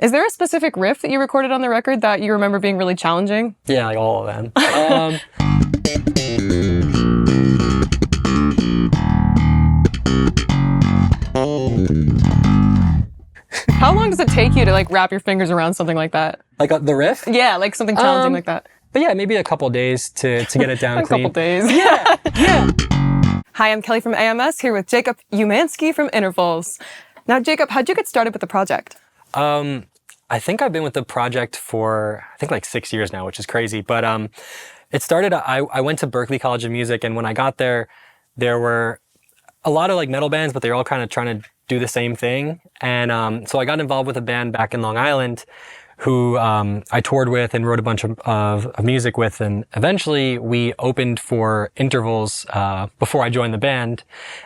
Is there a specific riff that you recorded on the record that you remember being really challenging? Yeah, like all of them. How long does it take you to like wrap your fingers around something like that? Like the riff? Yeah, like something challenging like that. But yeah, maybe a couple days to get it down clean. A couple days. Yeah, yeah. Hi, I'm Kelly from AMS here with Jacob Umansky from Intervals. Now, Jacob, how'd you get started with the project? I think I've been with the project for, I think like 6 years now, which is crazy. But it started, I went to Berklee College of Music, and when I got there, there were a lot of like metal bands, but they're all kind of trying to do the same thing. And so I got involved with a band back in Long Island who I toured with and wrote a bunch of music with. And eventually we opened for Intervals before I joined the band.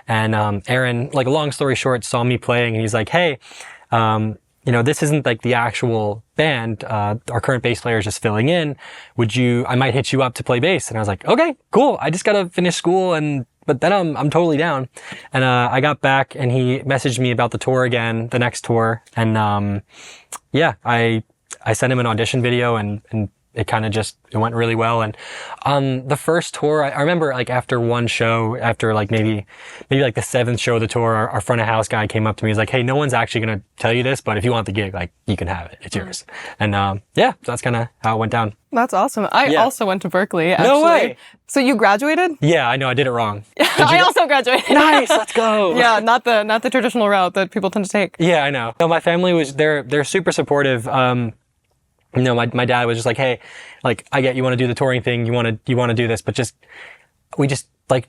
And Aaron, like a long story short, saw me playing and he's like, hey, you know, this isn't like the actual band. Our current bass player is just filling in. I might hit you up to play bass. And I was like, okay, cool. I just got to finish school but then I'm totally down. And I got back and he messaged me about the tour again, the next tour. And yeah, I sent him an audition video and it kind of it went really well. And the first tour, I remember like after one show, after like maybe like the 7th show of the tour, our front of house guy came up to me. He's like, hey, no one's actually going to tell you this, but if you want the gig, like you can have it. It's yours. And yeah, so that's kind of how it went down. That's awesome. I also went to Berklee, actually. No way. So you graduated? Yeah, I know. I did it wrong. I also graduated. Nice. Let's go. Yeah, not the traditional route that people tend to take. Yeah, I know. No, my family they're super supportive. You know, my dad was just like, hey, like, I get you want to do the touring thing. You want to do this, but just to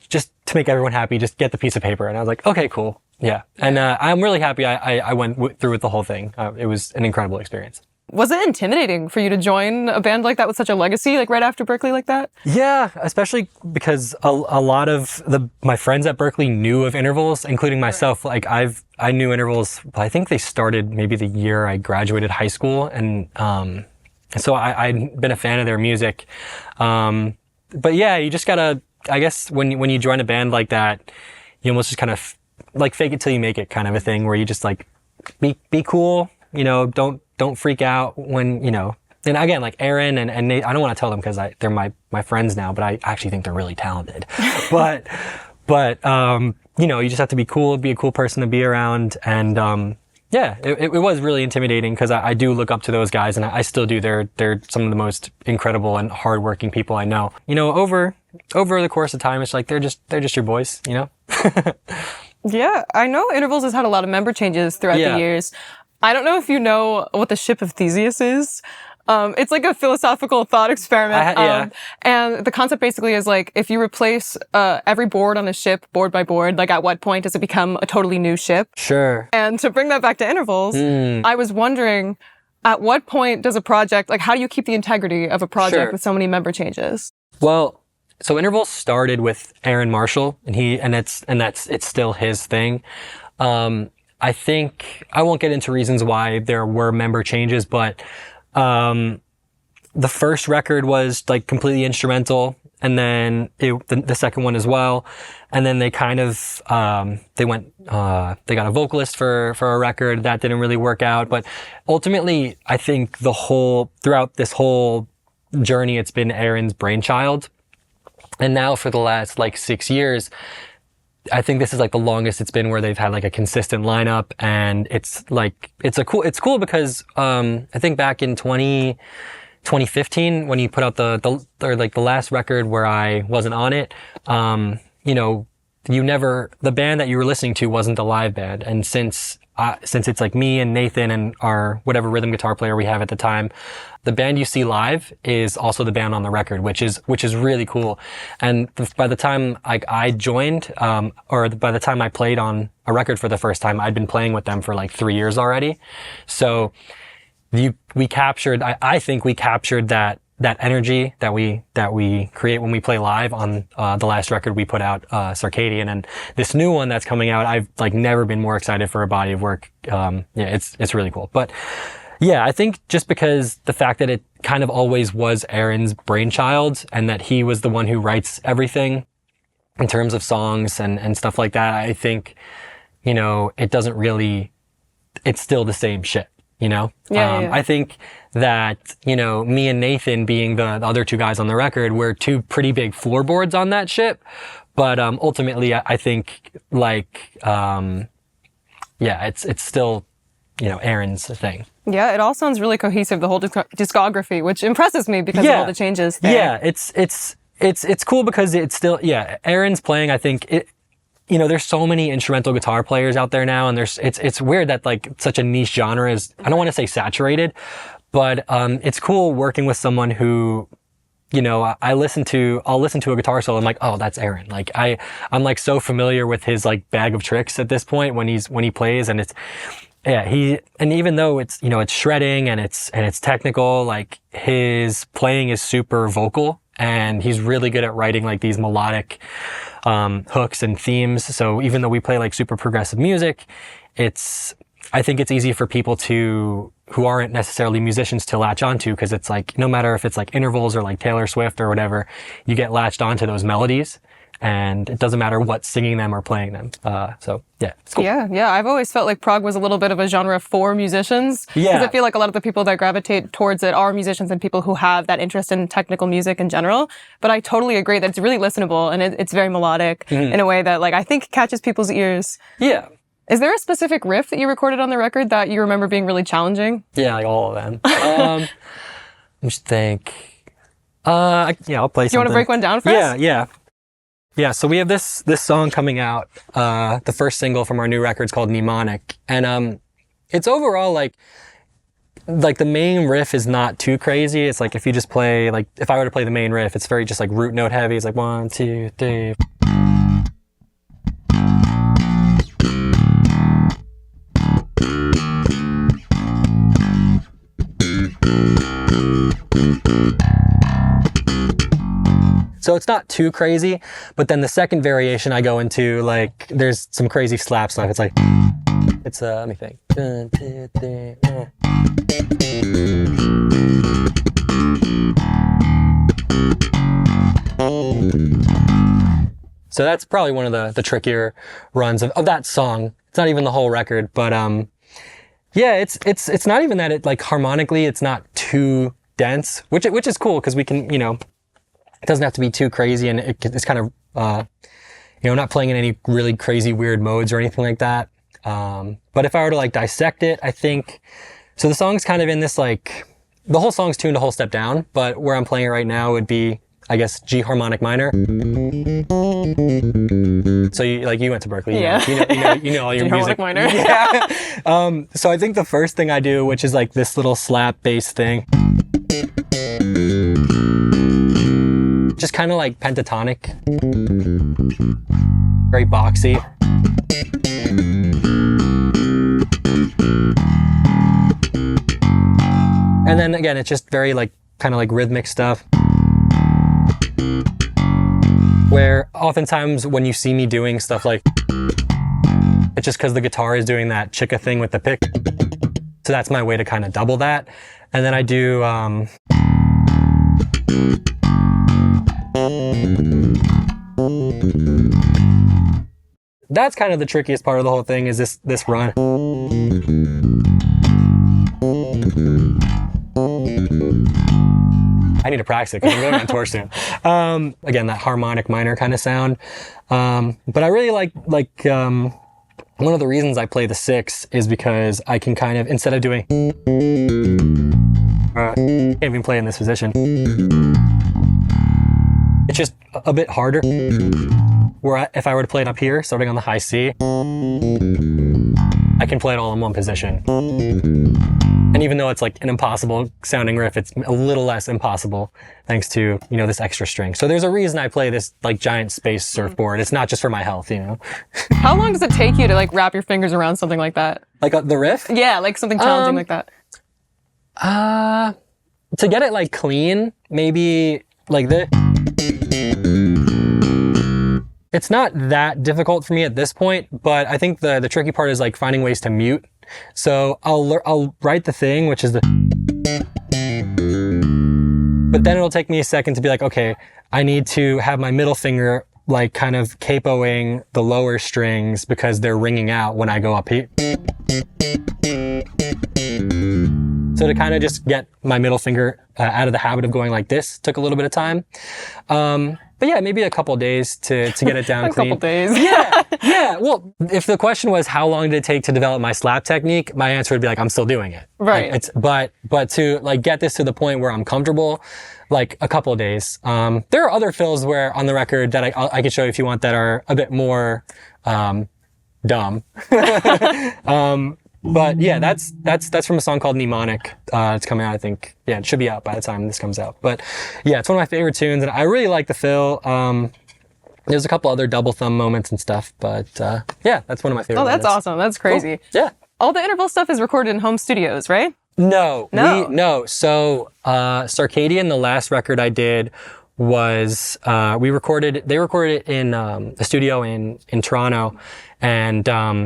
make everyone happy, just get the piece of paper. And I was like, okay, cool. Yeah. And, I'm really happy I went through with the whole thing. It was an incredible experience. Was it intimidating for you to join a band like that with such a legacy, like right after Berklee like that? Yeah, especially because a lot of my friends at Berklee knew of Intervals, including myself. Like I knew Intervals, I think they started maybe the year I graduated high school. And, so I'd been a fan of their music. But yeah, you just gotta, I guess when you join a band like that, you almost just kind of like fake it till you make it kind of a thing where you just like be cool, you know, don't freak out when, you know, and again, like Aaron and Nate, I don't want to tell them because they're my friends now, but I actually think they're really talented. but you know, you just have to be cool, be a cool person to be around. And, yeah, it was really intimidating because I do look up to those guys and I still do. They're some of the most incredible and hardworking people I know. You know, over the course of time, it's like they're just your boys, you know? Yeah, I know Intervals has had a lot of member changes throughout the years. I don't know if you know what the Ship of Theseus is. It's like a philosophical thought experiment. And the concept basically is like, if you replace every board on a ship, board by board, like at what point does it become a totally new ship? Sure. And to bring that back to Intervals, I was wondering, at what point does a project, like how do you keep the integrity of a project with so many member changes? Well, so Intervals started with Aaron Marshall, and it's still his thing. I think I won't get into reasons why there were member changes, but the first record was like completely instrumental, and then the second one as well. And then they kind of they got a vocalist for a record that didn't really work out. But ultimately, I think throughout this whole journey, it's been Aaron's brainchild. And now for the last like 6 years, I think this is like the longest it's been where they've had like a consistent lineup, and it's cool because I think back in 2015 when you put out the last record where I wasn't on it, you know, the band that you were listening to wasn't the live band, and since it's like me and Nathan and our whatever rhythm guitar player we have at the time, the band you see live is also the band on the record, which is really cool. And by the time I joined, or by the time I played on a record for the first time, I'd been playing with them for like 3 years already. So we captured, I think we captured that energy that we create when we play live on the last record we put out, Circadian, and this new one that's coming out. I've like never been more excited for a body of work. Yeah, it's really cool. But yeah, I think just because the fact that it kind of always was Aaron's brainchild and that he was the one who writes everything in terms of songs and stuff like that, I think, you know, it's still the same shit. you know? Yeah. I think that, you know, me and Nathan being the other two guys on the record, we're two pretty big floorboards on that ship. But, ultimately, I think, like, it's still, you know, Aaron's thing. Yeah, it all sounds really cohesive, the whole discography, which impresses me because of all the changes there. Yeah, it's cool because it's still, Aaron's playing, I think, you know, there's so many instrumental guitar players out there now, and it's weird that like such a niche genre is, I don't want to say saturated, but it's cool working with someone who, you know, I'll listen to a guitar solo, I'm like, oh, that's Aaron. Like I'm like so familiar with his like bag of tricks at this point when he plays, and it's, and even though it's, you know, it's shredding and it's technical, like his playing is super vocal, and he's really good at writing like these melodic hooks and themes. So even though we play like super progressive music, I think it's easy for people who aren't necessarily musicians to latch onto, because it's like, no matter if it's like intervals or like Taylor Swift or whatever, you get latched onto those melodies, and it doesn't matter what's singing them or playing them. So yeah, it's cool. Yeah. I've always felt like prog was a little bit of a genre for musicians. Yeah. Because I feel like a lot of the people that gravitate towards it are musicians and people who have that interest in technical music in general. But I totally agree that it's really listenable, and it's very melodic in a way that like I think catches people's ears. Yeah. Is there a specific riff that you recorded on the record that you remember being really challenging? Yeah, like all of them. Let me just think. I'll play something. Do you want to break one down for us? Yeah, so we have this song coming out, the first single from our new record is called Mnemonic. And it's overall like the main riff is not too crazy. It's like if you just play, like if I were to play the main riff, it's very just like root note heavy. It's like 1, 2, 3. So it's not too crazy, but then the second variation I go into, like, there's some crazy slap stuff. It's like, let me think. 1, 2, 3, So that's probably one of the trickier runs of that song. It's not even the whole record, but it's not even that it, like, harmonically it's not too dense, which is cool because we can, you know, it doesn't have to be too crazy, and it's kind of, you know, not playing in any really crazy weird modes or anything like that. But if I were to like dissect it, I think, so the song's kind of in this, like, the whole song's tuned a whole step down, but where I'm playing it right now would be, I guess, G harmonic minor. So you went to Berklee, you know all your G music. harmonic minor. Yeah. So I think the first thing I do, which is like this little slap bass thing, just kind of like pentatonic, very boxy. And then again, it's just very like, kind of like rhythmic stuff. Where oftentimes when you see me doing stuff like, it's just because the guitar is doing that chicka thing with the pick. So that's my way to kind of double that. And then I do, that's kind of the trickiest part of the whole thing, is this run. I need to practice it because I'm going on tour soon. Again, that harmonic minor kind of sound. But I really like one of the reasons I play the 6 is because I can kind of, instead of doing, can't even play in this position. It's just a bit harder. Where if I were to play it up here, starting on the high C, I can play it all in one position. And even though it's like an impossible sounding riff, it's a little less impossible thanks to, you know, this extra string. So there's a reason I play this like giant space surfboard. It's not just for my health, you know. How long does it take you to like wrap your fingers around something like that? Like the riff? Yeah, like something challenging like that. To get it like clean, maybe like this. It's not that difficult for me at this point, but I think the tricky part is like finding ways to mute. So I'll write the thing, which is the, but then it'll take me a second to be like, okay, I need to have my middle finger like kind of capoing the lower strings because they're ringing out when I go up here. So to kind of just get my middle finger out of the habit of going like this took a little bit of time. But yeah, maybe a couple of days to get it down clean. A couple days. Yeah. Well, if the question was how long did it take to develop my slap technique, my answer would be like, I'm still doing it. Right. Like, but to like get this to the point where I'm comfortable, like a couple of days. There are other fills where on the record that I could show you if you want that are a bit more, dumb. But yeah, that's from a song called Mnemonic. It's coming out, I think. Yeah, it should be out by the time this comes out. But yeah, it's one of my favorite tunes, and I really like the fill. There's a couple other double thumb moments and stuff, but yeah, that's one of my favorite. Oh, that's awesome. That's crazy. Cool. Yeah. All the interval stuff is recorded in home studios, right? No. So, Circadian, the last record I did was, they recorded it in, a studio in Toronto. And,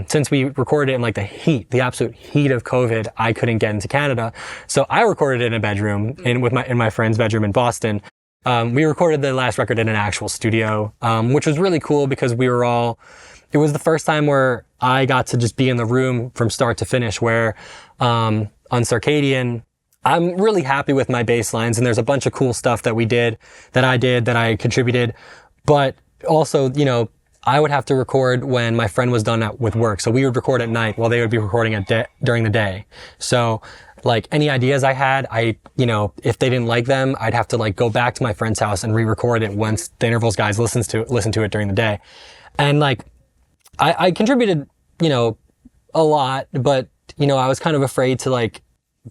since we recorded it in like the absolute heat of COVID, I couldn't get into Canada. So I recorded it in a bedroom in my friend's bedroom in Boston. We recorded the last record in an actual studio, which was really cool because it was the first time where I got to just be in the room from start to finish where, on Circadian, I'm really happy with my bass lines, and there's a bunch of cool stuff that I contributed. But also, you know, I would have to record when my friend was done with work. So we would record at night while they would be recording during the day. So like any ideas I had, if they didn't like them, I'd have to like go back to my friend's house and re-record it once the intervals guys listen to it during the day. And like, I contributed, you know, a lot, but you know, I was kind of afraid to like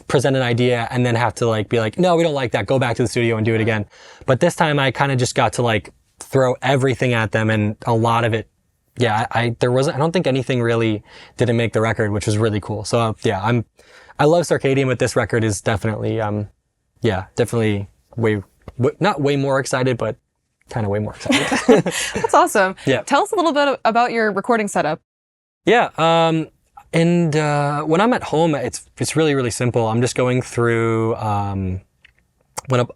present an idea and then have to like be like, no, we don't like that. Go back to the studio and do it again. But this time I kind of just got to like throw everything at them, and a lot of it, yeah, I don't think anything really didn't make the record, which was really cool. So yeah, I love Circadian, but this record is definitely, definitely not way more excited, but kind of way more excited. That's awesome. Yeah. Tell us a little bit about your recording setup. Yeah. And when I'm at home, it's really, really simple. I'm just going through,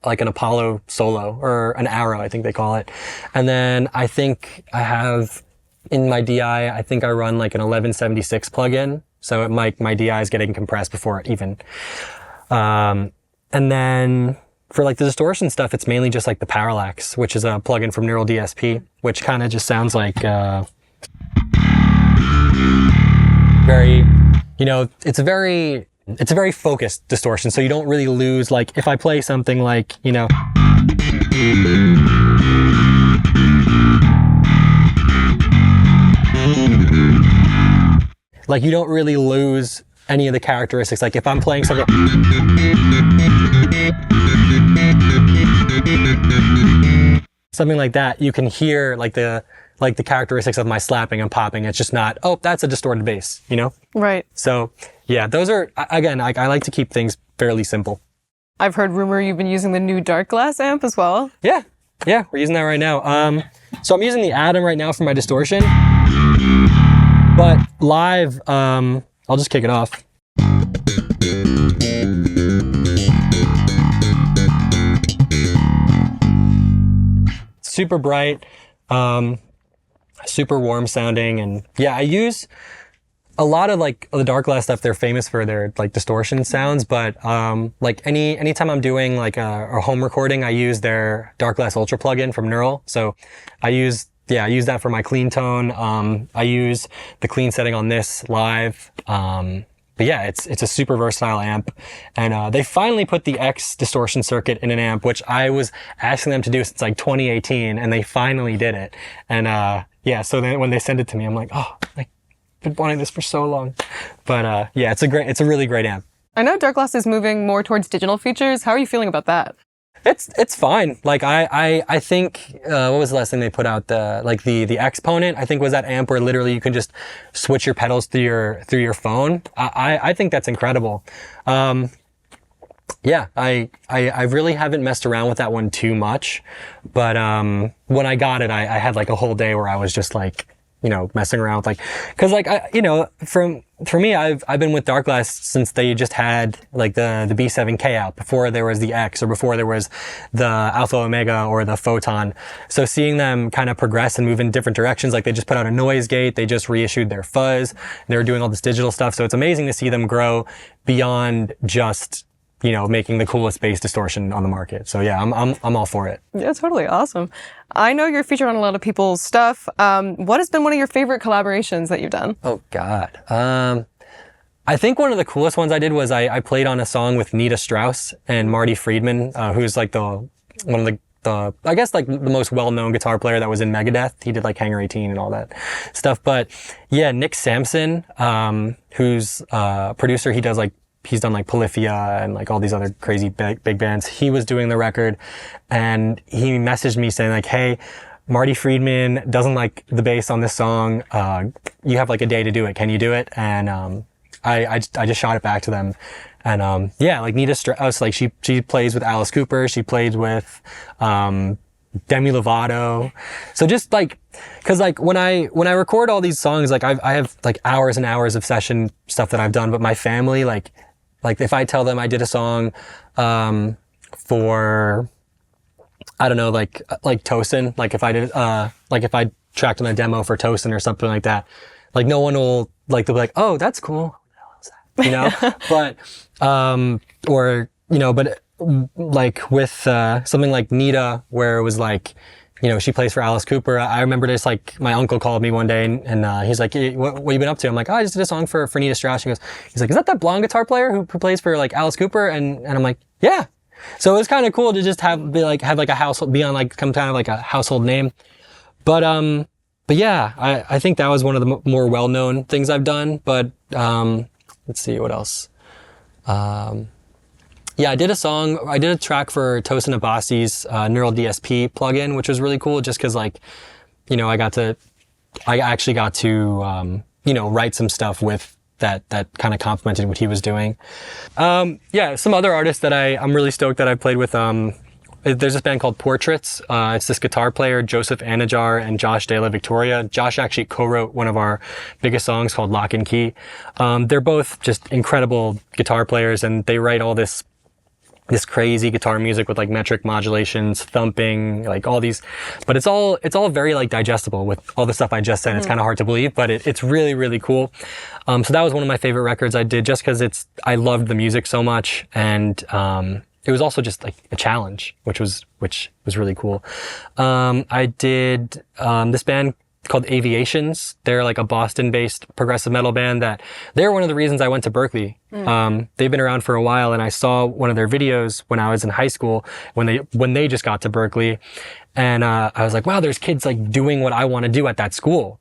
like an Apollo solo or an arrow, I think they call it. And then I think I have in my DI, I think I run like an 1176 plugin. So my DI is getting compressed before it even. And then for like the distortion stuff, it's mainly just like the Parallax, which is a plugin from Neural DSP, which kind of just sounds like, very, you know, it's a very focused distortion. So you don't really lose, like if I play something like, you know, like you don't really lose any of the characteristics. Like if I'm playing something like that, you can hear like the characteristics of my slapping and popping. It's just not, oh, that's a distorted bass, you know? Right. So yeah, those are, again, I like to keep things fairly simple. I've heard rumor you've been using the new Darkglass amp as well. Yeah, we're using that right now. So I'm using the Atom right now for my distortion, but live, I'll just kick it off. Super bright, super warm sounding, and yeah, I use a lot of like the Darkglass stuff. They're famous for their like distortion sounds, but like anytime I'm doing like a home recording, I use their Darkglass Ultra plugin from Neural. So I use that for my clean tone. I use the clean setting on this live. But yeah, it's a super versatile amp, and they finally put the X distortion circuit in an amp, which I was asking them to do since like 2018, and they finally did it. And yeah, so then when they sent it to me, I'm like, oh, like been wanting this for so long. But yeah, it's a really great amp. I know Darkglass is moving more towards digital features. How are you feeling about that? It's fine. Like I think what was the last thing they put out? The Exponent, I think, was that amp where literally you can just switch your pedals through your phone. I think that's incredible. Yeah, I really haven't messed around with that one too much, but when I got it, I had like a whole day where I was just like, you know, messing around with like, cause like for me, I've been with Darkglass since they just had like the B7K out, before there was the X, or before there was the Alpha Omega or the Photon. So seeing them kind of progress and move in different directions, like they just put out a noise gate, they just reissued their fuzz, they were doing all this digital stuff. So it's amazing to see them grow beyond just making the coolest bass distortion on the market. So yeah, I'm all for it. Yeah, totally. Awesome. I know you're featured on a lot of people's stuff. What has been one of your favorite collaborations that you've done? Oh God. I think one of the coolest ones I did was I played on a song with Nita Strauss and Marty Friedman, who's like one of the I guess like the most well-known guitar player that was in Megadeth. He did like Hangar 18 and all that stuff. But yeah, Nick Sampson, who's a producer, he's done like Polyphia and like all these other crazy big bands. He was doing the record and he messaged me saying like, hey, Marty Friedman doesn't like the bass on this song. You have like a day to do it. Can you do it? And I just shot it back to them. And yeah, like Nita Strauss, like she plays with Alice Cooper. She plays with Demi Lovato. So just like, cause like when I record all these songs, like I have like hours and hours of session stuff that I've done, but my family, like if I tell them I did a song for, I don't know, like Tosin, like if I did if I tracked on a demo for Tosin or something like that, like no one will like, they'll be like, oh, that's cool. But, but like with, something like Nita, where it was like, she plays for Alice Cooper. I remember this, like, my uncle called me one day and he's like, hey, what you been up to? I'm like, oh, I just did a song for Nita Strauss. He's like, is that blonde guitar player who plays for like Alice Cooper? And I'm like, yeah. So it was kind of cool to just have like a household, be on like some kind of like a household name. But yeah, I think that was one of the more well-known things I've done. But, let's see what else. Yeah, I did a track for Tosin Abasi's Neural DSP plugin, which was really cool just cause like, I actually got to, write some stuff with that kind of complemented what he was doing. Yeah, some other artists that I'm really stoked that I played with, there's this band called Portraits. It's this guitar player, Joseph Anajar and Josh De La Victoria. Josh actually co-wrote one of our biggest songs called Lock and Key. They're both just incredible guitar players and they write all this crazy guitar music with like metric modulations, thumping, like all these, but it's all very like digestible with all the stuff I just said. Mm-hmm. It's kind of hard to believe, but it's really, really cool. So that was one of my favorite records I did just cause I loved the music so much. And, it was also just like a challenge, which was really cool. I did, this band called Aviations. They're like a Boston-based progressive metal band they're one of the reasons I went to Berklee. They've been around for a while and I saw one of their videos when I was in high school when they just got to Berklee. And, I was like, wow, there's kids like doing what I want to do at that school.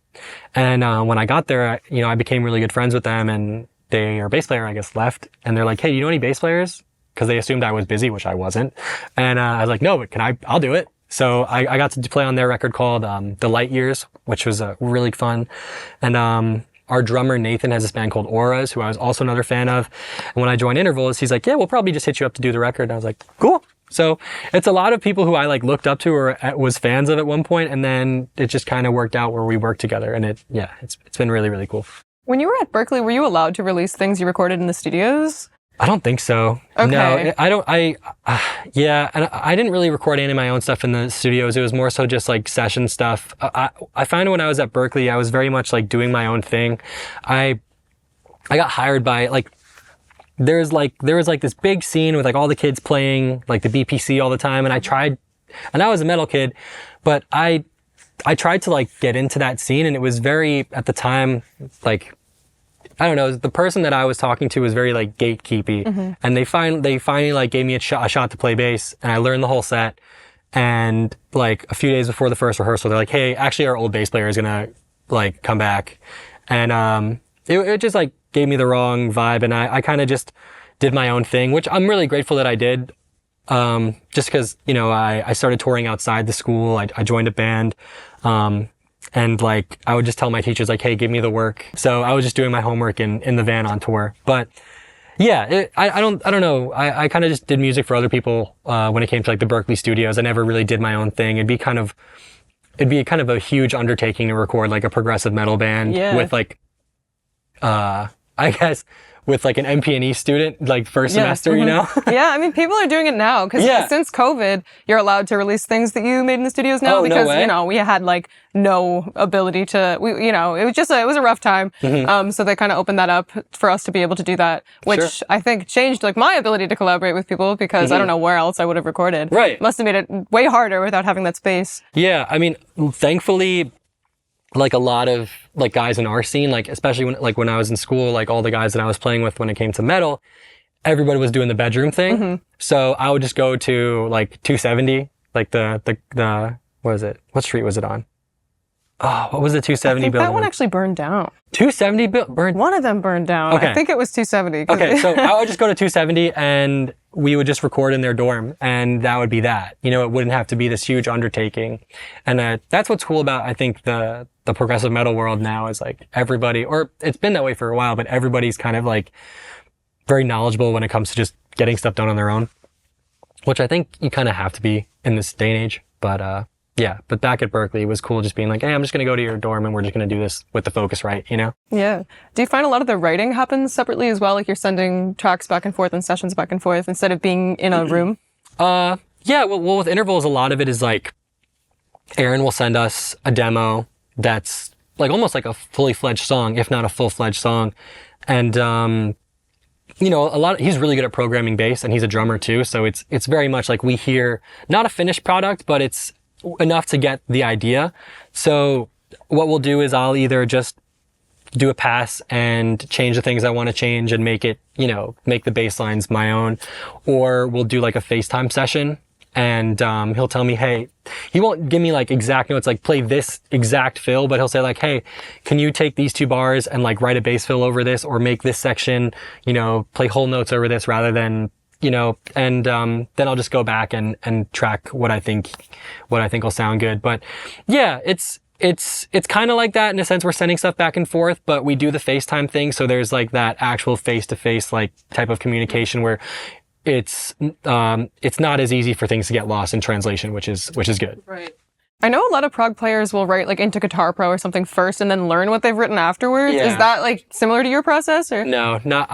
And, when I got there, I became really good friends with them and their bass player, I guess, left and they're like, hey, you know any bass players? Cause they assumed I was busy, which I wasn't. And, I was like, no, but I'll do it. So I got to play on their record called, The Light Years, which was, really fun. And, our drummer Nathan has this band called Auras, who I was also another fan of. And when I joined Intervals, he's like, yeah, we'll probably just hit you up to do the record. And I was like, cool. So it's a lot of people who I like looked up to or was fans of at one point, and then it just kind of worked out where we worked together. And it's been really, really cool. When you were at Berklee, were you allowed to release things you recorded in the studios? I don't think so. Okay. No, I don't, yeah, and I didn't really record any of my own stuff in the studios. It was more so just like session stuff. I found when I was at Berklee, I was very much like doing my own thing. I got hired by like, there was like this big scene with like all the kids playing like the BPC all the time. And I was a metal kid, but I tried to like get into that scene and it was very, at the time, like, I don't know, the person that I was talking to was very like gatekeepy. Mm-hmm. And they finally like gave me a shot to play bass and I learned the whole set. And like a few days before the first rehearsal, they're like, hey, actually our old bass player is gonna like come back. And, it just like gave me the wrong vibe. And I kind of just did my own thing, which I'm really grateful that I did. Just cause, I started touring outside the school. I joined a band. And like, I would just tell my teachers like, hey, give me the work. So I was just doing my homework in the van on tour. But yeah, I don't know. I kind of just did music for other people, when it came to like the Berklee studios. I never really did my own thing. It'd be kind of a huge undertaking to record like a progressive metal band with like, I guess with like an MP&E student, like first semester, you know? Yeah, I mean, people are doing it now because since COVID, you're allowed to release things that you made in the studios now because, you know, we had like no ability to, you know, it was a rough time. So they kind of opened that up for us to be able to do that, which I think changed like my ability to collaborate with people because I don't know where else I would have recorded. Right. Must have made it way harder without having that space. Yeah, I mean, thankfully, like a lot of like guys in our scene, like especially when I was in school, like all the guys that I was playing with when it came to metal, everybody was doing the bedroom thing. So I would just go to like 270, like the what was it? What street was it on? Oh, what was the 270 building? That one actually burned down. 270 burned? One of them burned down. Okay. I think it was 270. Okay, so I would just go to 270 and we would just record in their dorm and that would be that. You know, it wouldn't have to be this huge undertaking. And that's what's cool about, I think, the progressive metal world now is like everybody, or it's been that way for a while, but everybody's kind of like very knowledgeable when it comes to just getting stuff done on their own, which I think you kind of have to be in this day and age. But yeah, but back at Berklee, it was cool just being like, hey, I'm just going to go to your dorm and we're just going to do this with the Focusrite, you know? Yeah. Do you find a lot of the writing happens separately as well? Like you're sending tracks back and forth and sessions back and forth instead of being in a room? Yeah, well, with intervals, a lot of it is like Aaron will send us a demo that's like almost like a fully fledged song, if not a full-fledged song. And, you know, he's really good at programming bass and he's a drummer too. So it's very much like we hear not a finished product, but it's enough to get the idea. So what we'll do is I'll either just do a pass and change the things I want to change and make it, you know, make the bass lines my own, or we'll do like a FaceTime session and he'll tell me, hey, he won't give me like exact notes, like play this exact fill, but he'll say like, hey, can you take these 2 bars and like write a bass fill over this or make this section, you know, play whole notes over this rather than, you know, and then I'll just go back and track what I think will sound good. But yeah, it's kind of like that in a sense. We're sending stuff back and forth, but we do the FaceTime thing. So there's like that actual face-to-face like type of communication where it's not as easy for things to get lost in translation, which is good. Right. I know a lot of prog players will write like into Guitar Pro or something first and then learn what they've written afterwards. Yeah. Is that like similar to your process or? No, not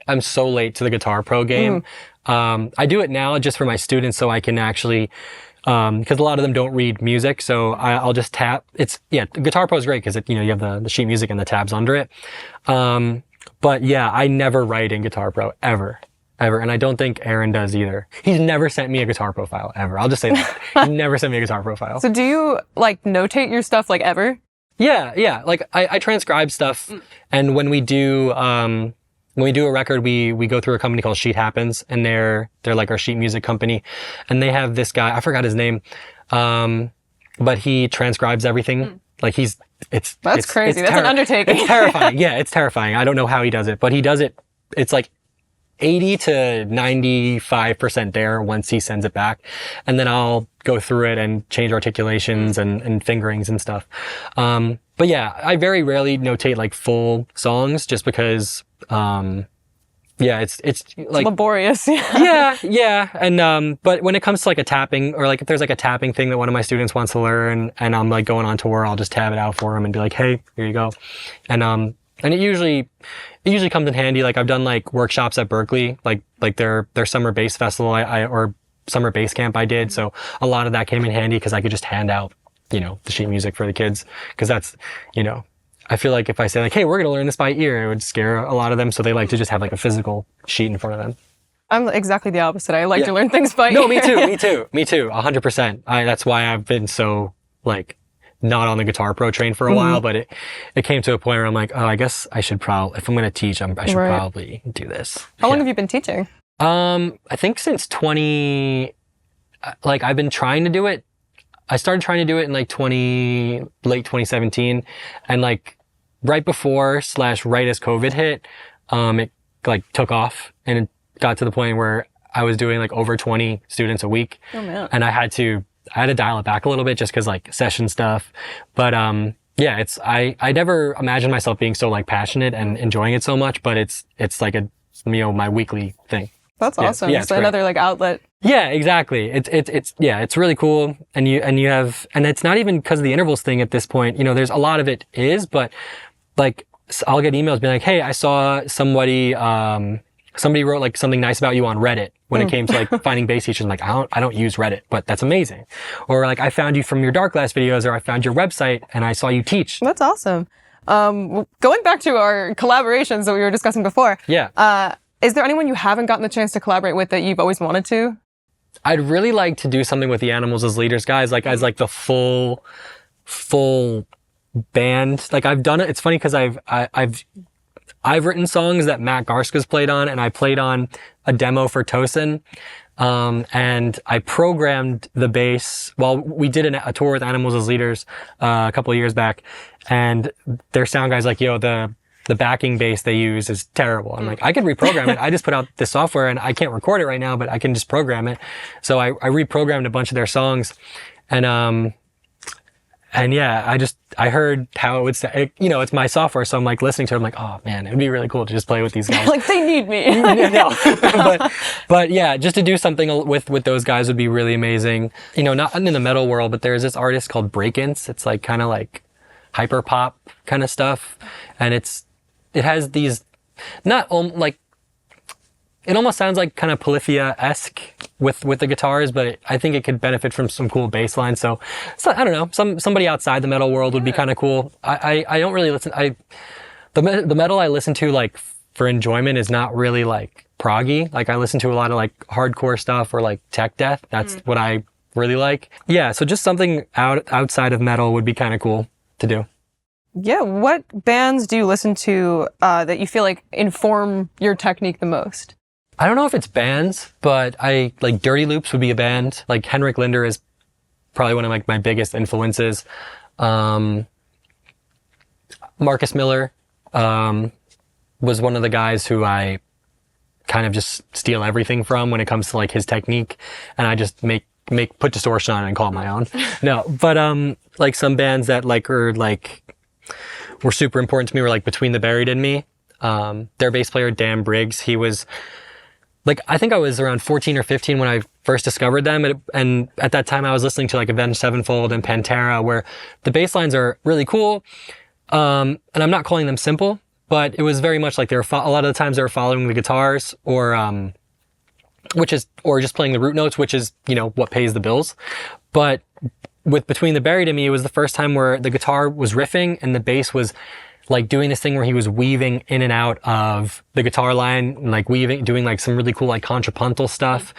I'm so late to the Guitar Pro game. I do it now just for my students so I can actually, because a lot of them don't read music. So I'll just tap. Guitar Pro is great because you know, you have the sheet music and the tabs under it. But yeah, I never write in Guitar Pro ever. And I don't think Aaron does either. He's never sent me a Guitar Pro file ever. I'll just say that. He never sent me a Guitar Pro file. So do you like notate your stuff like ever? Yeah. Like I transcribe stuff and when we do a record, we go through a company called Sheet Happens, and they're like our sheet music company, and they have this guy, I forgot his name, but he transcribes everything. Like that's crazy. That's an undertaking. It's terrifying. Yeah, it's terrifying. I don't know how he does it, but he does it. It's like 80 to 95% there once he sends it back, and then I'll go through it and change articulations and fingerings and stuff. But yeah, I very rarely notate like full songs just because, it's like laborious. Yeah. And, but when it comes to like a tapping or like if there's like a tapping thing that one of my students wants to learn and I'm like going on tour, I'll just tab it out for him and be like, hey, here you go. And it usually comes in handy. Like I've done like workshops at Berklee, like their summer bass festival or summer bass camp I did. So a lot of that came in handy because I could just hand out, you know, the sheet music for the kids. Cause that's, you know, I feel like if I say like, hey, we're going to learn this by ear, it would scare a lot of them. So they like to just have like a physical sheet in front of them. I'm exactly the opposite. I like to learn things by ear. No, me too. 100%. That's why I've been so like not on the Guitar Pro train for a while, but it came to a point where I'm like, oh, I guess I should probably, if I'm going to teach, I should probably do this. How long have you been teaching? I think since I've been trying to do it. I started trying to do it in like late 2017, and like right before / right as COVID hit, it like took off and it got to the point where I was doing like over 20 students a week. Oh man. And I had to dial it back a little bit just cause like session stuff. But, yeah, I never imagined myself being so like passionate and enjoying it so much, but it's like my weekly thing. That's awesome. Yeah, it's another like outlet. Yeah, exactly. It's really cool. And it's not even because of the intervals thing at this point. You know, there's a lot of it is, but like I'll get emails being like, hey, I saw somebody wrote like something nice about you on Reddit when it came to like finding bass teachers. I'm like, I don't use Reddit, but that's amazing. Or like, I found you from your Darkglass videos, or I found your website and I saw you teach. That's awesome. Going back to our collaborations that we were discussing before. Yeah. Is there anyone you haven't gotten the chance to collaborate with that you've always wanted to? I'd really like to do something with the Animals as Leaders guys, like as like the full band. Like I've done it. It's funny because I've written songs that Matt Garska's played on, and I played on a demo for Tosin. And I programmed the bass. Well, we did a tour with Animals as Leaders a couple of years back, and their sound guy's like, yo, the backing bass they use is terrible. I'm like, I could reprogram it. I just put out this software and I can't record it right now, but I can just program it. So I reprogrammed a bunch of their songs, and yeah, I heard how it would sound. You know, it's my software, so I'm like listening to it. I'm like, oh man, it'd be really cool to just play with these guys. Like they need me. No. but yeah, just to do something with those guys would be really amazing. You know, not in the metal world, but there's this artist called Break-Ins. It's like kind of like hyper pop kind of stuff, and it has these like. It almost sounds like kind of Polyphia-esque with the guitars, but I think it could benefit from some cool bass lines. So I don't know, somebody outside the metal world would be kind of cool. I don't really listen. The metal I listen to like for enjoyment is not really like proggy. Like I listen to a lot of like hardcore stuff or like tech death. That's what I really like. Yeah, so just something outside of metal would be kind of cool to do. Yeah, what bands do you listen to that you feel like inform your technique the most? I don't know if it's bands, but I like Dirty Loops would be a band. Like Henrik Linder is probably one of like my biggest influences. Marcus Miller was one of the guys who I kind of just steal everything from when it comes to like his technique, and I just put distortion on it and call it my own. No, but like some bands that were super important to me were like Between the Buried and Me. Their bass player Dan Briggs, he was like, I think I was around 14 or 15 when I first discovered them. And at that time I was listening to like Avenged Sevenfold and Pantera, where the bass lines are really cool. And I'm not calling them simple, but it was very much like a lot of the times they were following the guitars or just playing the root notes, which is, you know, what pays the bills. But with Between the Buried and Me, it was the first time where the guitar was riffing and the bass was like doing this thing where he was weaving in and out of the guitar line and like doing like some really cool like contrapuntal stuff.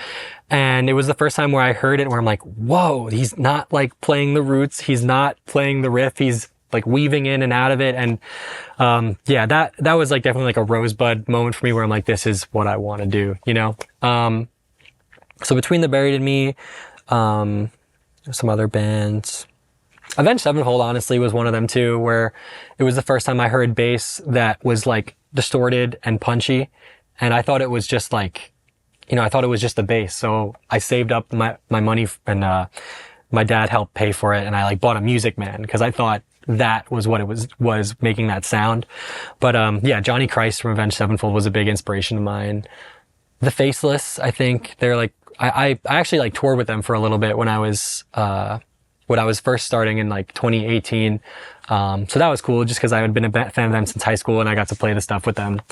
And it was the first time where I heard it where I'm like, whoa, he's not like playing the roots. He's not playing the riff. He's like weaving in and out of it. And, yeah, that was like definitely like a rosebud moment for me where I'm like, this is what I want to do, you know? So Between the Buried and Me, some other bands. Avenged Sevenfold honestly was one of them too, where it was the first time I heard bass that was like distorted and punchy. And I thought it was just like, you know, I thought it was just the bass. So I saved up my money and, my dad helped pay for it. And I like bought a Music Man because I thought that was what it was making that sound. But, yeah, Johnny Christ from Avenged Sevenfold was a big inspiration of mine. The Faceless, I think they're like, I actually like toured with them for a little bit when I was first starting in like 2018. So that was cool just because I had been a fan of them since high school and I got to play the stuff with them.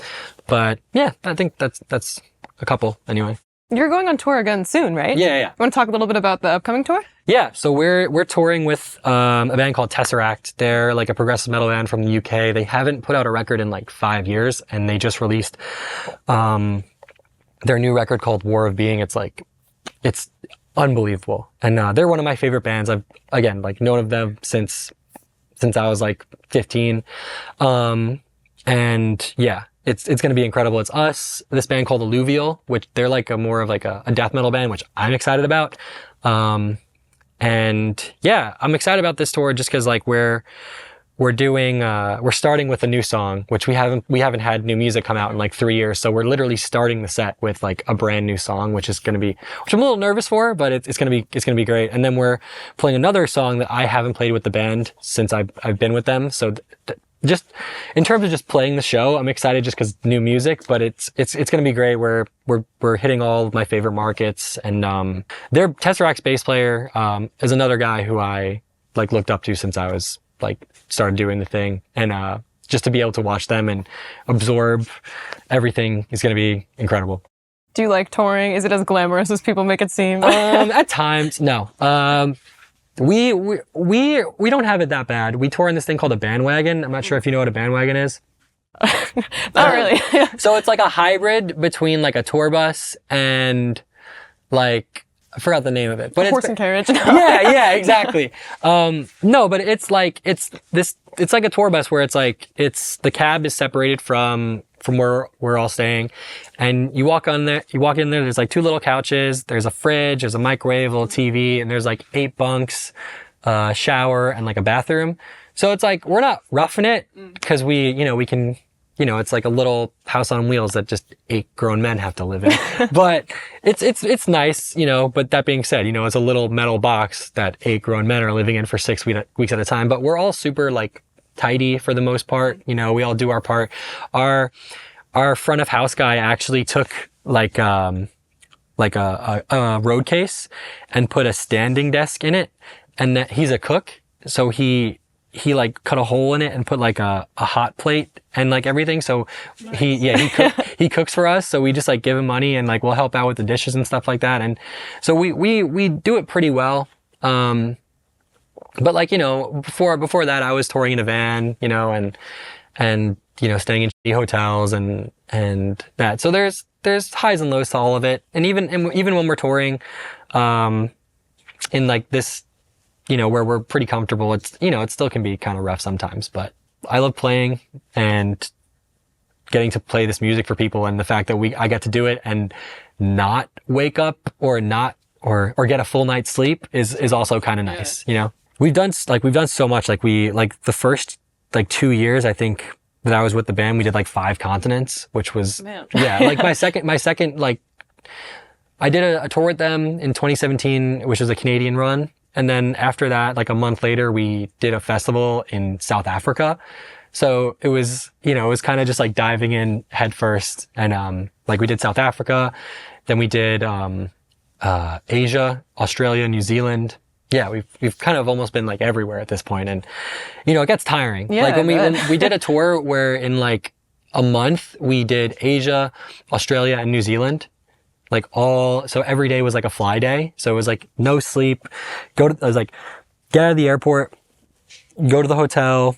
But yeah, I think that's a couple anyway. You're going on tour again soon, right? Yeah. You want to talk a little bit about the upcoming tour? Yeah, so we're touring with a band called TesseracT. They're like a progressive metal band from the UK. They haven't put out a record in like 5 years, and they just released their new record called War of Being. It's unbelievable. And they're one of my favorite bands. I've, again, like known of them since I was like 15. And yeah, it's going to be incredible. It's us, this band called Alluvial, which they're like more of like a death metal band, which I'm excited about. And yeah, I'm excited about this tour just cause like we're starting with a new song, which we haven't had new music come out in like 3 years. So we're literally starting the set with like a brand new song, which I'm a little nervous for, but it's going to be great. And then we're playing another song that I haven't played with the band since I've been with them. So just in terms of just playing the show, I'm excited just cause new music, but it's going to be great. We're hitting all of my favorite markets, and, their TesseracT's bass player, is another guy who I like looked up to since I was like started doing the thing. And, just to be able to watch them and absorb everything is going to be incredible. Do you like touring? Is it as glamorous as people make it seem? At times, no. We don't have it that bad. We tour in this thing called a bandwagon. I'm not sure if you know what a bandwagon is. Not really. So it's like a hybrid between like a tour bus and like, I forgot the name of it, but horse and carriage. Yeah, exactly. No, but it's like it's like a tour bus where it's like the cab is separated from where we're all staying, and you walk in there. There's like 2 little couches. There's a fridge. There's a microwave, a little TV, and there's like 8 bunks, a shower, and like a bathroom. So it's like we're not roughing it because we can. It's like a little house on wheels that just 8 grown men have to live in. But it's nice, but that being said, it's a little metal box that 8 grown men are living in for 6 weeks at a time. But we're all super like tidy for the most part. We all do our part. Our front of house guy actually took like a road case and put a standing desk in it. And that he's a cook. So he like cut a hole in it and put like a hot plate and like everything. So he cooks for us. So we just like give him money and like we'll help out with the dishes and stuff like that. And so we do it pretty well. But like, before that I was touring in a van, and staying in shitty hotels and that. So there's highs and lows to all of it. And even when we're touring, in like this, where we're pretty comfortable, it's, it still can be kind of rough sometimes, but I love playing and getting to play this music for people. And the fact that I get to do it and not wake up or get a full night's sleep is also kind of nice. We've done so much. Like the first like 2 years, I think that I was with the band, we did like 5 continents, which was, like my second, like I did a tour with them in 2017, which was a Canadian run. And then after that, like a month later, we did a festival in South Africa. So it was, it was kind of just like diving in head first. And, like we did South Africa, then we did, Asia, Australia, New Zealand. Yeah, we've kind of almost been like everywhere at this point. And, it gets tiring. Yeah, like when we did a tour where in like a month, we did Asia, Australia, and New Zealand. So every day was like a fly day. So it was like no sleep. I was like, get out of the airport, go to the hotel,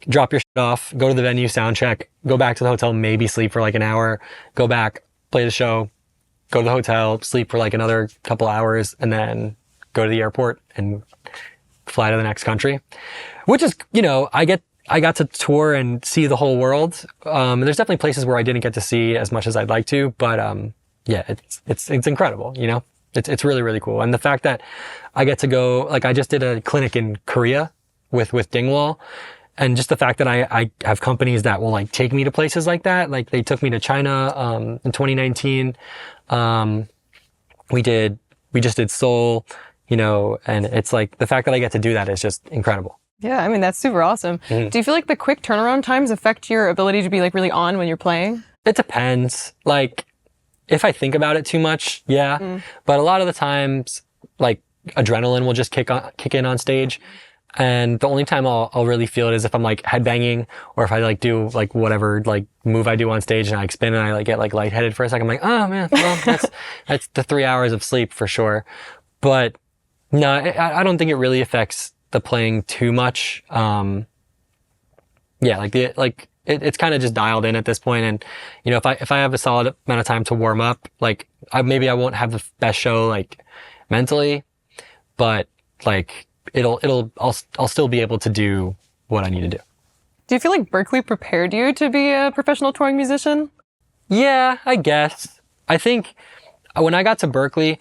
drop your shit off, go to the venue, sound check, go back to the hotel, maybe sleep for like an hour, go back, play the show, go to the hotel, sleep for like another couple hours, and then go to the airport and fly to the next country. Which is, I got to tour and see the whole world. There's definitely places where I didn't get to see as much as I'd like to, but, yeah, it's incredible, it's really, really cool. And the fact that I get to go, like I just did a clinic in Korea with Dingwall, and just the fact that I have companies that will like take me to places like that. Like they took me to China, in 2019. We just did Seoul, and it's like the fact that I get to do that is just incredible. Yeah, I mean, that's super awesome. Mm-hmm. Do you feel like the quick turnaround times affect your ability to be like really on when you're playing? It depends. Like, if I think about it too much, yeah. But a lot of the times, like adrenaline will just kick in on stage. And the only time I'll really feel it is if I'm like headbanging, or if I like do like whatever like move I do on stage and I like spin and I like get like lightheaded for a second. I'm like, oh man, well that's the 3 hours of sleep for sure. But no, I don't think it really affects the playing too much. Yeah, it's kind of just dialed in at this point. And, if I have a solid amount of time to warm up, like maybe I won't have the best show, like mentally, but like I'll still be able to do what I need to do. Do you feel like Berklee prepared you to be a professional touring musician? Yeah, I guess. I think when I got to Berklee,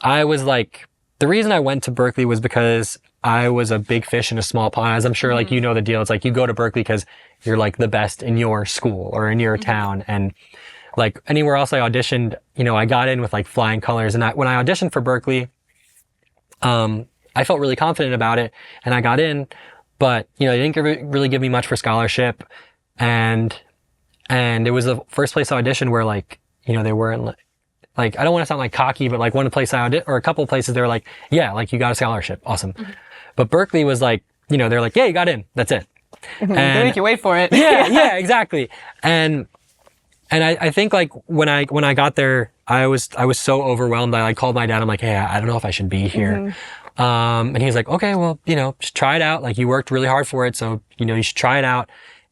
I was like, the reason I went to Berklee was because I was a big fish in a small pond. As I'm sure, like, the deal. It's like you go to Berklee because you're like the best in your school or in your town. And like anywhere else I auditioned, I got in with like flying colors. And when I auditioned for Berklee, I felt really confident about it and I got in, but, they didn't really give me much for scholarship. And it was the first place I auditioned where like, they weren't like, I don't want to sound like cocky, but like one place or a couple of places they were like, yeah, like you got a scholarship. Awesome. Mm-hmm. But Berklee was like, they're like, yeah, you got in. That's it. They make you wait for it. Yeah, exactly. And I think like when I got there, I was so overwhelmed. I called my dad. I'm like, hey, I don't know if I should be here. And he was like, okay, well, just try it out. Like, you worked really hard for it, so you should try it out.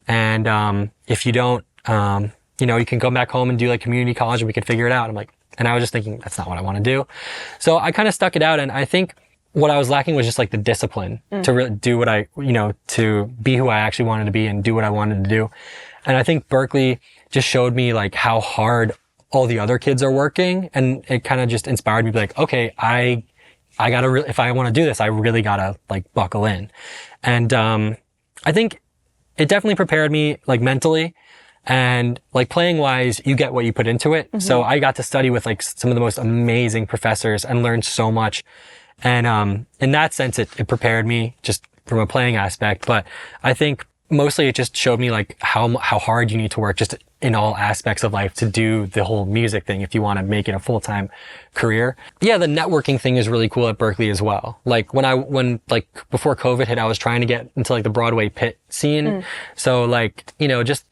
And if you don't, you can go back home and do like community college, and we can figure it out. I'm like, and I was just thinking, that's not what I want to do. So I kind of stuck it out, and I think what I was lacking was just like the discipline to really do what to be who I actually wanted to be and do what I wanted to do. And I think Berklee just showed me like how hard all the other kids are working, and it kind of just inspired me to be like, okay, I gotta if I want to do this, I really gotta like buckle in. And I think it definitely prepared me like mentally, and like playing wise, you get what you put into it. So I got to study with like some of the most amazing professors and learned so much. And in that sense, it prepared me just from a playing aspect. But I think mostly it just showed me like how hard you need to work just in all aspects of life to do the whole music thing if you want to make it a full-time career. Yeah, the networking thing is really cool at Berklee as well. Like when before COVID hit, I was trying to get into like the Broadway Pit scene. So like, just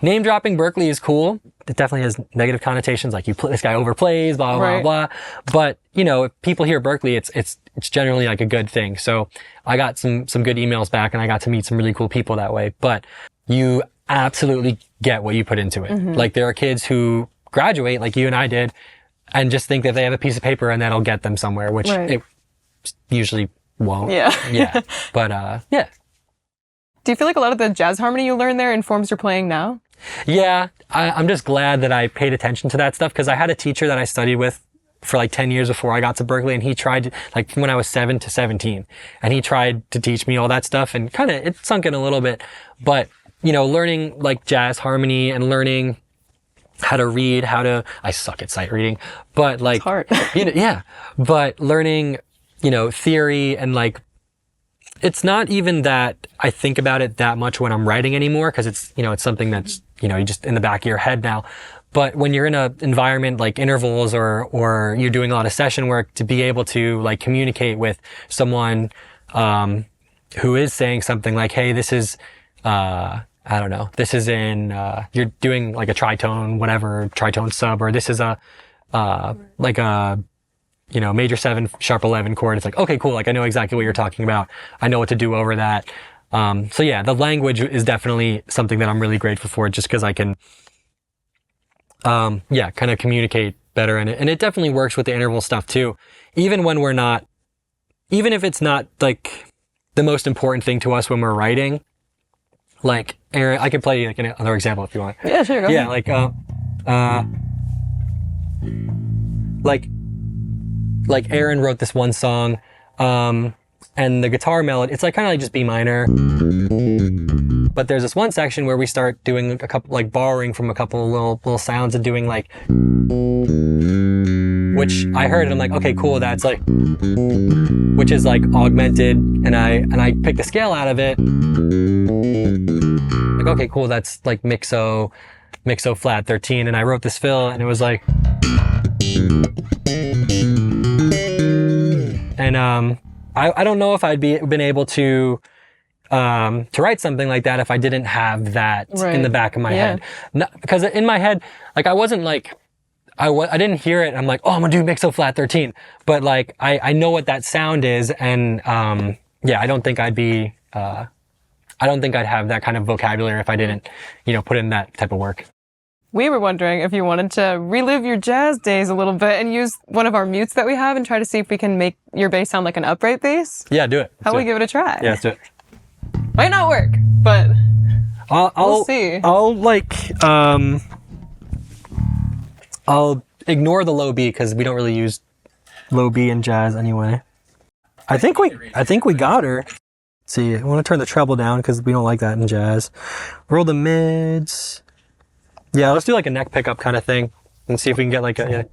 name dropping Berklee is cool. It definitely has negative connotations, like this guy overplays, blah, blah, blah. But, if people hear Berklee, it's generally like a good thing. So I got some good emails back, and I got to meet some really cool people that way. But you absolutely get what you put into it. Like, there are kids who graduate like you and I did and just think that they have a piece of paper and that'll get them somewhere, which it usually won't. Yeah. But, yeah. Do you feel like a lot of the jazz harmony you learned there informs your playing now? Yeah, I'm just glad that I paid attention to that stuff, because I had a teacher that I studied with for like 10 years before I got to Berklee, and he tried like from when I was 7 to 17, and he tried to teach me all that stuff, and kind of it sunk in a little bit. But, learning like jazz harmony and learning how to read, I suck at sight reading, but like, it's hard. But learning, theory and like, it's not even that I think about it that much when I'm writing anymore, because it's, it's something that's, you just in the back of your head now. But when you're in an environment like intervals or you're doing a lot of session work, to be able to like communicate with someone, who is saying something like, hey, this is, I don't know, this is in, you're doing like a tritone, whatever, tritone sub, or this is like a, major 7, sharp 11 chord. It's like, okay, cool. Like, I know exactly what you're talking about. I know what to do over that. So yeah, the language is definitely something that I'm really grateful for, just because I can, kind of communicate better. And it definitely works with the interval stuff too. Even if it's not like the most important thing to us when we're writing, like Aaron, I could play like another example if you want. Yeah, sure. Go ahead. Like Aaron wrote this one song, and the guitar melody, it's like kind of like just B minor. But there's this one section where we start doing a couple, like borrowing from a couple of little sounds and doing like, which I heard and I'm like, okay, cool. That's like, which is like augmented, and I picked the scale out of it. Like, okay, cool. That's like mixo flat 13. And I wrote this fill, and it was like, and I don't know if I'd been able to write something like that if I didn't have that in the back of my head. Because in my head, like, I wasn't like, I didn't hear it. I'm like, oh, I'm gonna do mixo flat 13. But like, I know what that sound is, and I don't think I'd have that kind of vocabulary if I didn't, put in that type of work. We were wondering if you wanted to relive your jazz days a little bit and use one of our mutes that we have and try to see if we can make your bass sound like an upright bass. Yeah, do it. How about we give it a try? Yeah, let's do it. Might not work, but we'll see. I'll ignore the low B, because we don't really use low B in jazz anyway. I think we got her. Let's see, I want to turn the treble down because we don't like that in jazz. Roll the mids. Yeah, let's do like a neck pickup kind of thing and see if we can get like a,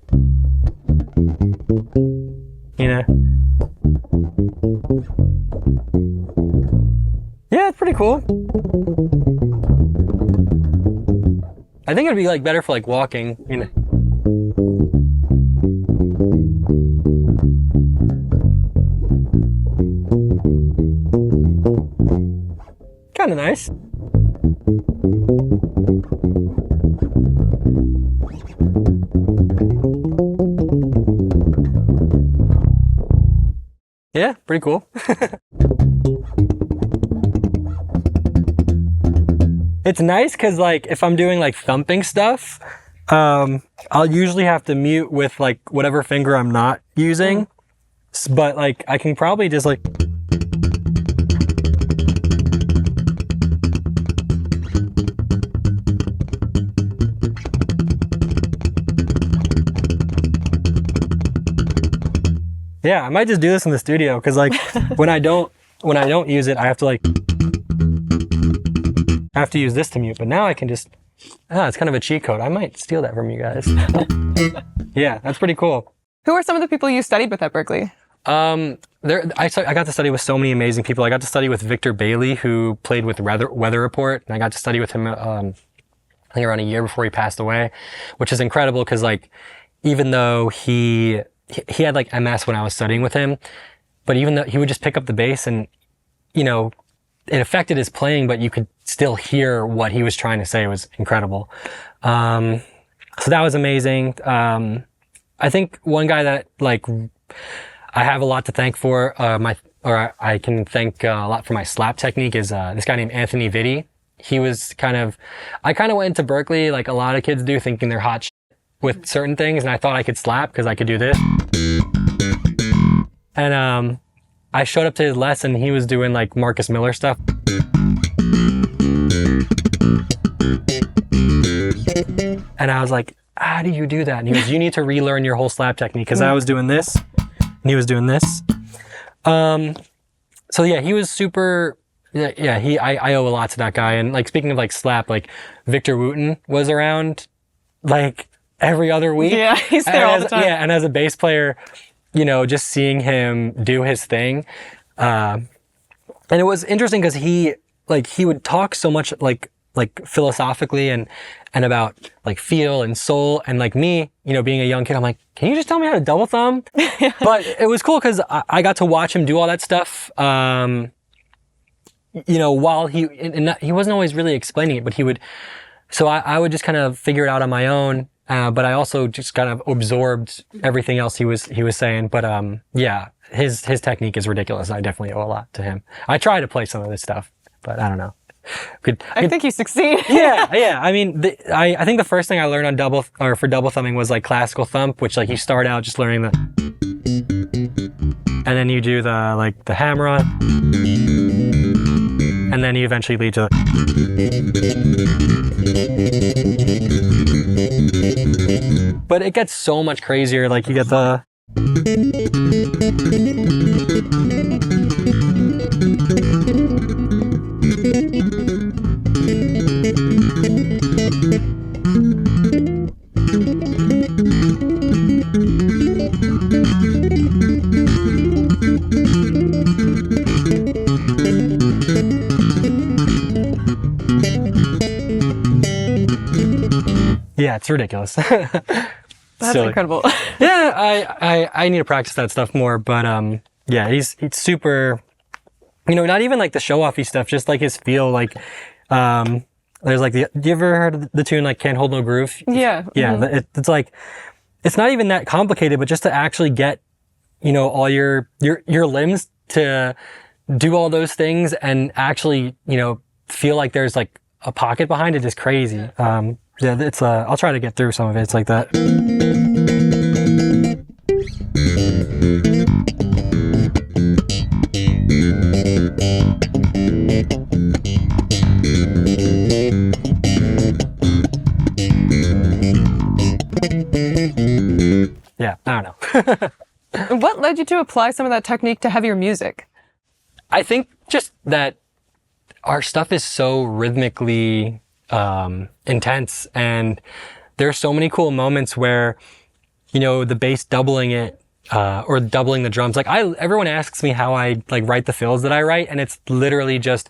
Yeah, it's pretty cool. I think it'd be like better for like walking, Kind kind of nice. Yeah, pretty cool. It's nice because like if I'm doing like thumping stuff, I'll usually have to mute with like whatever finger I'm not using, but like I can probably just like. Yeah, I might just do this in the studio because like when I don't use it, I have to use this to mute. But now I can just it's kind of a cheat code. I might steal that from you guys. Yeah, that's pretty cool. Who are some of the people you studied with at Berklee? I got to study with so many amazing people. I got to study with Victor Bailey, who played with Weather Report, and I got to study with him I think around a year before he passed away, which is incredible because like even though he had like MS when I was studying with him, but even though he would just pick up the bass and, you know, it affected his playing, but you could still hear what he was trying to say. It was incredible. So that was amazing. I think one guy that like I have a lot to thank for, I can thank a lot for my slap technique is this guy named Anthony Vitti. He was I kind of went into Berklee like a lot of kids do, thinking they're hot with certain things, and I thought I could slap because I could do this. And I showed up to his lesson, he was doing like Marcus Miller stuff. And I was like, how do you do that? And he goes, you need to relearn your whole slap technique, because I was doing this and he was doing this. So yeah, he was super, I owe a lot to that guy. And like, speaking of like slap, like Victor Wooten was around like every other week. Yeah, he's there all the time. Yeah, and as a bass player, you know, just seeing him do his thing. And it was interesting because he would talk so much like philosophically and about like feel and soul, and like me, you know, being a young kid, I'm like, can you just tell me how to double thumb? But it was cool because I got to watch him do all that stuff. You know, while he wasn't always really explaining it, but he would, so I would just kind of figure it out on my own. But I also just kind of absorbed everything else he was saying. But yeah, his technique is ridiculous. I definitely owe a lot to him. I try to play some of this stuff, but I don't know. I think you succeed. Yeah. I mean, I think the first thing I learned on for double thumbing was like classical thump, which like you start out just learning the, and then you do the hammer on, and then you eventually lead to but it gets so much crazier. Like you get the, yeah, it's ridiculous. That's silly. Incredible. Yeah, I need to practice that stuff more, but yeah, he's super, you know, not even like the show-offy stuff, just like his feel, like there's like you ever heard of the tune like Can't Hold No Groove? Yeah. Yeah, it's like, it's not even that complicated, but just to actually get, you know, all your limbs to do all those things and actually, you know, feel like there's like a pocket behind it is crazy. Yeah, it's I'll try to get through some of it. It's like that. Yeah, I don't know. What led you to apply some of that technique to heavier music? I think just that our stuff is so rhythmically intense, and there are so many cool moments where, you know, the bass doubling it or doubling the drums. Like everyone asks me how I like write the fills that I write, and it's literally just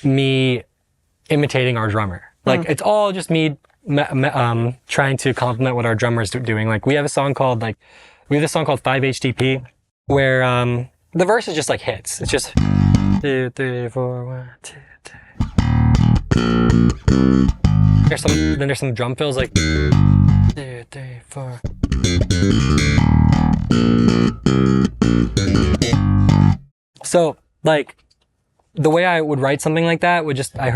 me imitating our drummer. Like it's all just me trying to complement what our drummer's doing. Like we have this song called 5-HTP where the verse is just like hits. It's just 2, 3, 4, 1, 2, 3. There's some drum fills like 2, 3, 4. So like the way I would write something like that would just, I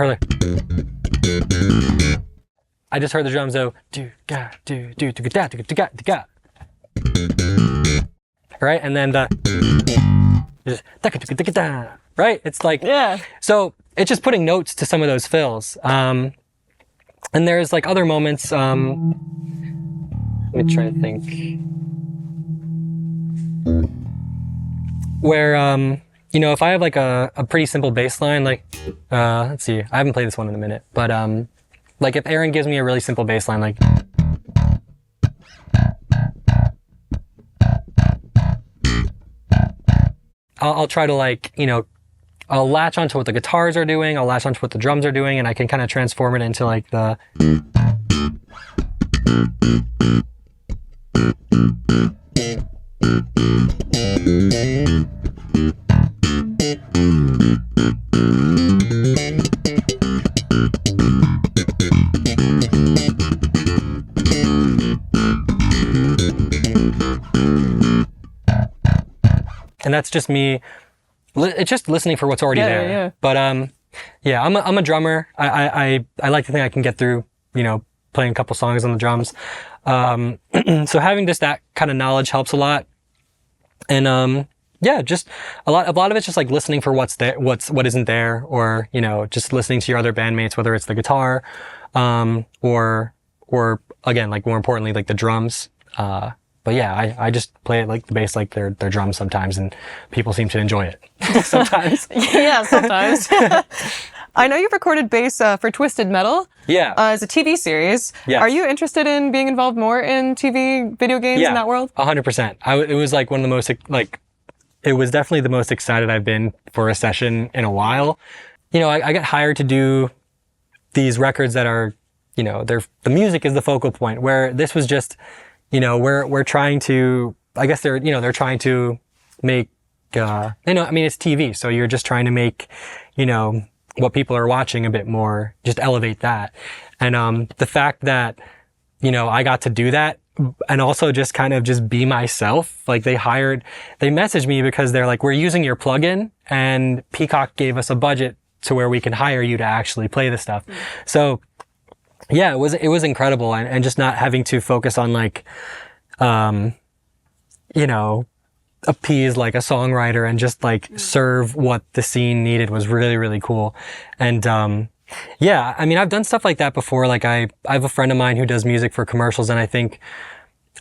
just heard the drums though, right? And then just, right? It's like, yeah. So it's just putting notes to some of those fills. And there's like other moments, let me try to think, where, you know, if I have like a pretty simple bass line, like, let's see, I haven't played this one in a minute, but like if Aaron gives me a really simple bass line, like, I'll try to like, you know, I'll latch onto what the guitars are doing, I'll latch onto what the drums are doing, and I can kind of transform it into like the... And that's just me. It's just listening for what's already there. Yeah. But yeah, I'm a drummer. I like to think I can get through, you know, playing a couple songs on the drums. So having just that kind of knowledge helps a lot. And yeah, just a lot of it's just like listening for what's there, what isn't there, or you know, just listening to your other bandmates, whether it's the guitar, or again, like more importantly, like the drums. But yeah, I just play it like the bass, like their drums sometimes, and people seem to enjoy it sometimes. Yeah, sometimes. I know you've recorded bass for Twisted Metal. Yeah. As a TV series. Yes. Are you interested in being involved more in TV, video games in that world? 100%. It was like one of the most, like, it was definitely the most excited I've been for a session in a while. You know, I got hired to do these records that are, you know, the music is the focal point, where this was just, you know, we're trying to, I guess they're trying to make, you know, I mean, it's TV, so you're just trying to make, you know, what people are watching a bit more, just elevate that. And, the fact that, you know, I got to do that and also just kind of just be myself. Like they messaged me because they're like, we're using your plugin and Peacock gave us a budget to where we can hire you to actually play the stuff. So yeah, it was incredible. And just not having to focus on like, you know, appease like a songwriter and just like serve what the scene needed was really, really cool. And, yeah, I mean, I've done stuff like that before. Like I have a friend of mine who does music for commercials, and I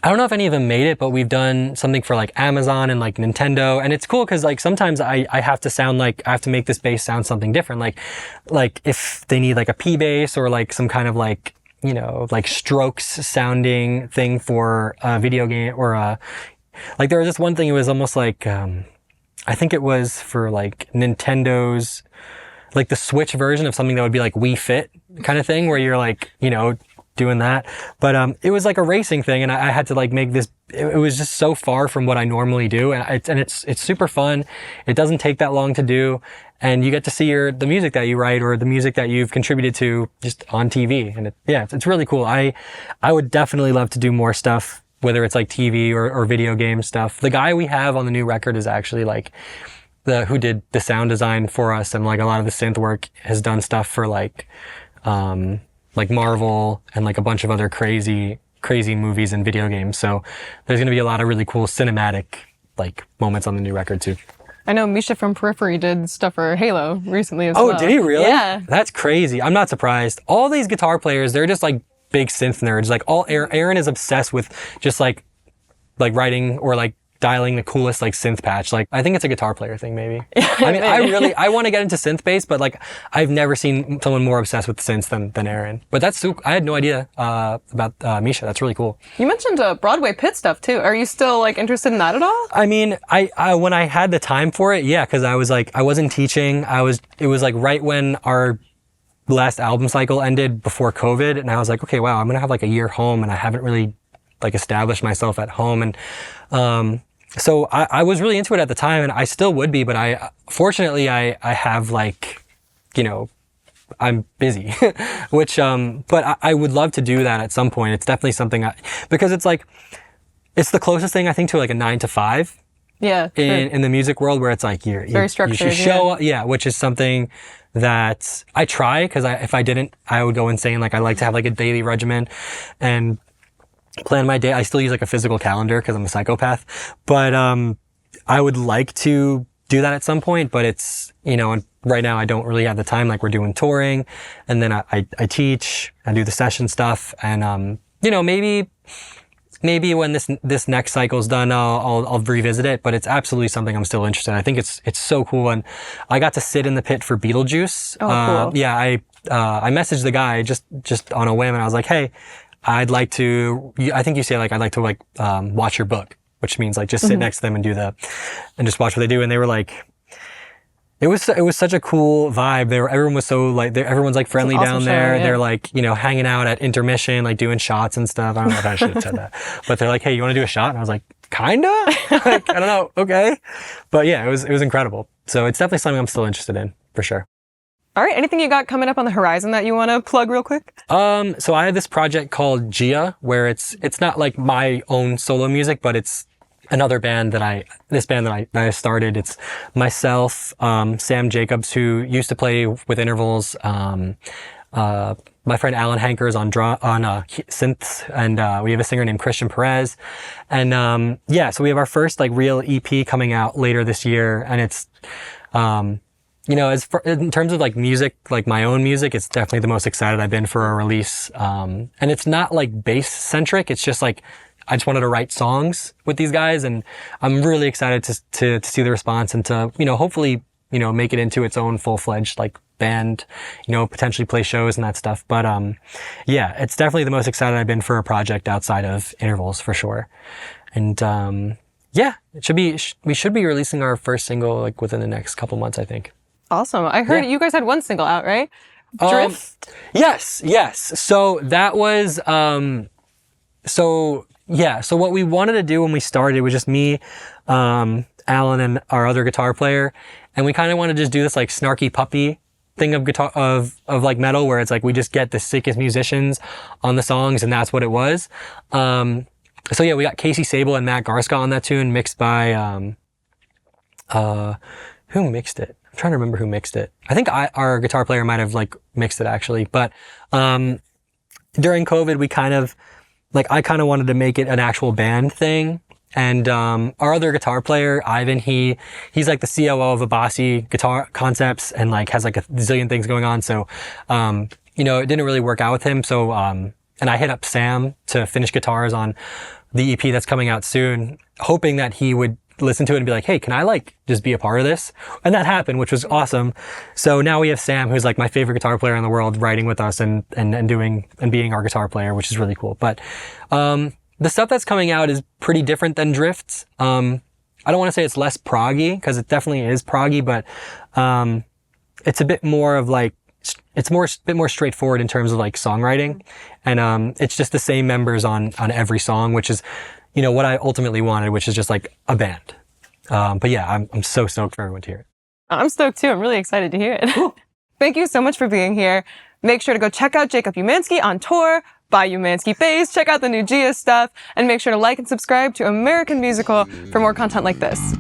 don't know if any of them made it, but we've done something for like Amazon and like Nintendo. And it's cool because like sometimes I have to sound like, I have to make this bass sound something different. Like if they need like a P bass or like some kind of like, you know, like strokes sounding thing for a video game or like there was this one thing, it was almost like, I think it was for like Nintendo's, like the Switch version of something that would be like Wii Fit kind of thing, where you're like, you know, doing that. But, it was like a racing thing, and I had to like make this, it was just so far from what I normally do. And it's super fun. It doesn't take that long to do. And you get to see the music that you write or the music that you've contributed to just on TV. And it's really cool. I would definitely love to do more stuff, whether it's like TV or video game stuff. The guy we have on the new record is actually like who did the sound design for us, and like a lot of the synth work, has done stuff for like Marvel and like a bunch of other crazy movies and video games. So there's going to be a lot of really cool cinematic like moments on the new record too. I know Misha from Periphery did stuff for Halo recently as well. Oh, did he really? Yeah. That's crazy. I'm not surprised. All these guitar players, they're just like big synth nerds. Like Aaron is obsessed with just like writing or like dialing the coolest like synth patch. Like I think it's a guitar player thing maybe. I mean, I want to get into synth bass, but like I've never seen someone more obsessed with synths than Aaron. But that's I had no idea about Misha. That's really cool. You mentioned Broadway Pit stuff too. Are you still like interested in that at all? I mean, I when I had the time for it, yeah, because I was like, I wasn't teaching. It was like right when our last album cycle ended before COVID, and I was like, okay, wow, I'm gonna have like a year home, and I haven't really like established myself at home. And so I was really into it at the time, and I still would be, but fortunately I have like, you know, I'm busy, which, but I would love to do that at some point. It's definitely something because it's like, it's the closest thing I think to like a 9 to 5. Yeah. In the music world where it's like, very structured. You should show up. Yeah. Which is something that I try because if I didn't, I would go insane. Like I like to have like a daily regimen and plan my day. I still use like a physical calendar because I'm a psychopath, but, I would like to do that at some point, but it's, and right now I don't really have the time. Like we're doing touring and then I teach, I do the session stuff and, maybe when this next cycle's done, I'll revisit it, but it's absolutely something I'm still interested in. I think it's so cool. And I got to sit in the pit for Beetlejuice. Oh, cool. Yeah. I messaged the guy just on a whim and I was like, hey, I'd like to, I think you say like, I'd like to watch your book, which means like just sit next to them and and just watch what they do. And they were like, it was such a cool vibe. Everyone was so like, everyone's like friendly awesome down there. Show, yeah. They're like, hanging out at intermission, like doing shots and stuff. I don't know if I should have said that, but they're like, hey, you want to do a shot? And I was like, kinda? Like, I don't know. Okay. But yeah, it was incredible. So it's definitely something I'm still interested in for sure. All right. Anything you got coming up on the horizon that you want to plug real quick? So I have this project called Gia, where it's not like my own solo music, but it's another band that I started. It's myself, Sam Jacobs, who used to play with Intervals, my friend Alan Hankers on synths, and we have a singer named Christian Perez, and so we have our first like real EP coming out later this year, and it's in terms of like music, like my own music, it's definitely the most excited I've been for a release, and it's not like bass centric. It's just like I just wanted to write songs with these guys, and I'm really excited to see the response and to hopefully make it into its own full-fledged like band, potentially play shows and that stuff. But it's definitely the most excited I've been for a project outside of Intervals for sure. And we should be releasing our first single like within the next couple months, I think. Awesome. I heard you guys had one single out, right? Drift? Yes. So that was so what we wanted to do when we started was just me, Alan, and our other guitar player, and we kind of wanted to just do this like snarky puppy thing of guitar of like metal, where it's like we just get the sickest musicians on the songs, and that's what it was. So yeah, we got Casey Sable and Matt Garska on that tune, mixed by who mixed it? I'm trying to remember who mixed it. I think our guitar player might have like mixed it actually, but during COVID we I kind of wanted to make it an actual band thing. And, our other guitar player, Ivan, he's like the COO of Abasi Guitar Concepts and like has like a zillion things going on. So, it didn't really work out with him. So, and I hit up Sam to finish guitars on the EP that's coming out soon, hoping that he would listen to it and be like, hey, can I like just be a part of this? And that happened, which was awesome. So now we have Sam, who's like my favorite guitar player in the world, writing with us and being our guitar player, which is really cool. But, the stuff that's coming out is pretty different than Drifts. I don't want to say it's less proggy, because it definitely is proggy, but it's a bit more of like, it's a bit more straightforward in terms of like songwriting. And it's just the same members on every song, which is, what I ultimately wanted, which is just like a band. But yeah, I'm so stoked for everyone to hear it. I'm stoked too. I'm really excited to hear it. Thank you so much for being here. Make sure to go check out Jacob Umansky on tour, buy Umansky bass, check out the new Gia stuff, and make sure to like and subscribe to American Musical for more content like this.